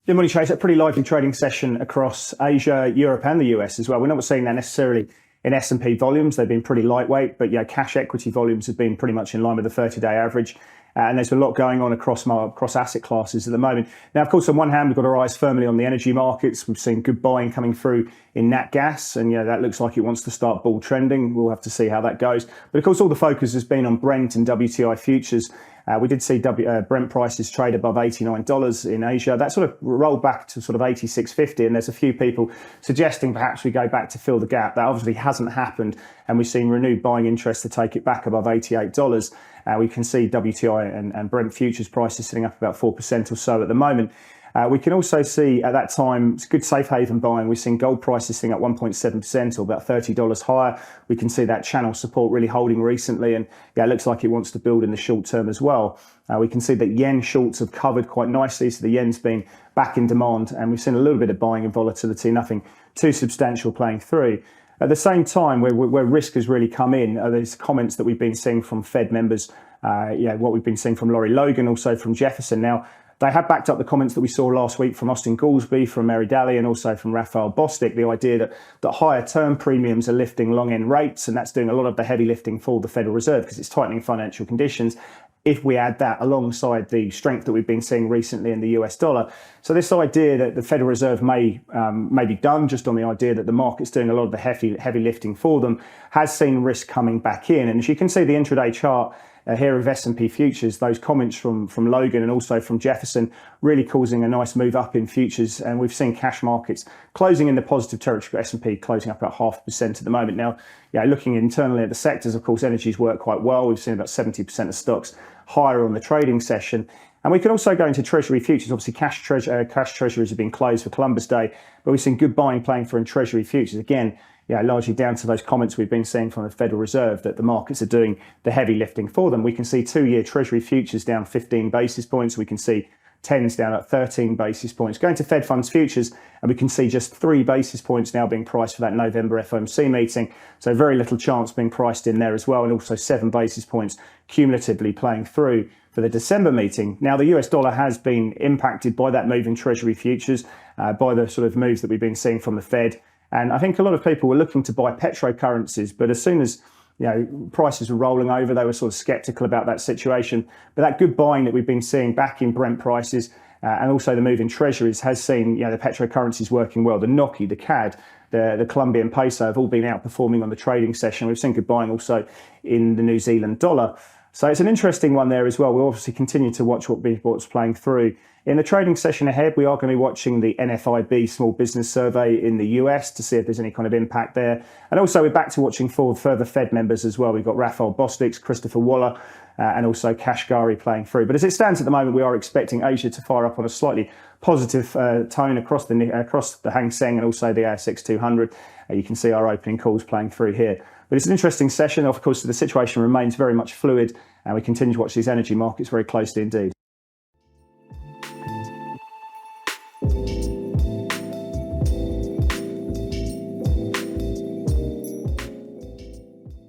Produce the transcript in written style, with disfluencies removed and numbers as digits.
Good morning, Chase. A pretty lively trading session across Asia, Europe and the US as well. We're not seeing that necessarily in S&P volumes. They've been pretty lightweight, but cash equity volumes have been pretty much in line with the 30-day average. And there's a lot going on across asset classes at the moment. Now, of course, on one hand, we've got our eyes firmly on the energy markets. We've seen good buying coming through in nat gas, and that looks like it wants to start bull trending. We'll have to see how that goes. But of course, all the focus has been on Brent and WTI futures. We did see Brent prices trade above $89 in Asia. That sort of rolled back to sort of $86.50, and there's a few people suggesting perhaps we go back to fill the gap. That obviously hasn't happened, and we've seen renewed buying interest to take it back above $88. We can see WTI and Brent futures prices sitting up about 4% or so at the moment. We can also see at that time it's good safe haven buying. We've seen gold prices sitting at 1.7% or about $30 higher. We can see that channel support really holding recently, and it looks like it wants to build in the short term as well. We can see that yen shorts have covered quite nicely, so the yen's been back in demand, and we've seen a little bit of buying and volatility, nothing too substantial playing through. At the same time, where risk has really come in are these comments that we've been seeing from Fed members, what we've been seeing from Logan, also from Jefferson. Now, they have backed up the comments that we saw last week from Austin Goolsbee, from Mary Daly, and also from Raphael Bostic, the idea that higher term premiums are lifting long end rates, and that's doing a lot of the heavy lifting for the Federal Reserve because it's tightening financial conditions. If we add that alongside the strength that we've been seeing recently in the US dollar. So this idea that the Federal Reserve may be done just on the idea that the market's doing a lot of the heavy lifting for them has seen risk coming back in. And as you can see, the intraday chart here of S&P futures, those comments from Logan and also from Jefferson really causing a nice move up in futures, and we've seen cash markets closing in the positive territory. S&P closing up about 0.5% at the moment. Now, looking internally at the sectors, of course, energy's worked quite well. We've seen about 70% of stocks higher on the trading session. And we can also go into Treasury futures. Obviously, cash treasuries have been closed for Columbus Day, but we've seen good buying playing for in Treasury futures. Again, largely down to those comments we've been seeing from the Federal Reserve that the markets are doing the heavy lifting for them. We can see 2-year Treasury futures down 15 basis points. We can see 10s down at 13 basis points. Going to Fed funds futures, and we can see just 3 basis points now being priced for that November FOMC meeting. So very little chance being priced in there as well, and also 7 basis points cumulatively playing through for the December meeting. Now, the US dollar has been impacted by that move in Treasury futures, by the sort of moves that we've been seeing from the Fed. And I think a lot of people were looking to buy petrocurrencies, but as soon as prices were rolling over, they were sort of skeptical about that situation. But that good buying that we've been seeing back in Brent prices and also the move in treasuries has seen the petrocurrencies working well. The NOK, the CAD, the Colombian peso have all been outperforming on the trading session. We've seen good buying also in the New Zealand dollar. So it's an interesting one there as well. We'll obviously continue to watch what's playing through. In the trading session ahead, we are going to be watching the NFIB Small Business Survey in the US to see if there's any kind of impact there. And also we're back to watching for further Fed members as well. We've got Raphael Bostic, Christopher Waller, and also Kashgari playing through. But as it stands at the moment, we are expecting Asia to fire up on a slightly positive tone across the Hang Seng and also the ASX 200. You can see our opening calls playing through here. But it's an interesting session. Of course, the situation remains very much fluid, and we continue to watch these energy markets very closely indeed.